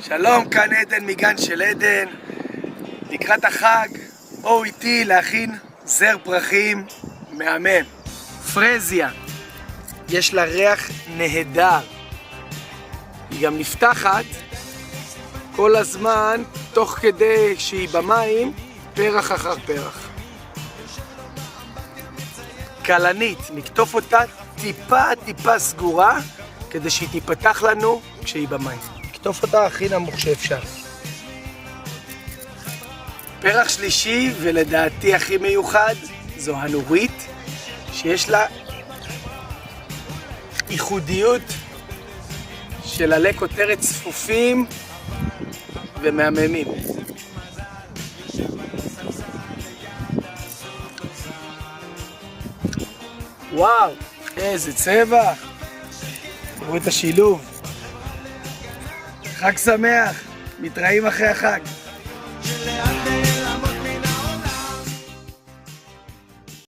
שלום, כאן עדן מגן של עדן. לקראת החג, בואו איתי להכין זר פרחים מהמם. פרזיה, יש לה ריח נהדר. היא גם נפתחת כל הזמן, תוך כדי שהיא במים, פרח אחר פרח. קלנית, נקטוף אותה טיפה סגורה, כדי שהיא תיפתח לנו כשהיא במים. נקטוף אותה הכי נמוך שאפשר. פרח שלישי, ולדעתי הכי מיוחד, זו הנורית, שיש לה ייחודיות של עלי כותרת צפופים ומהממים. וואו, איזה צבע! תראו את השילוב. חג שמח, מתראים אחרי החג.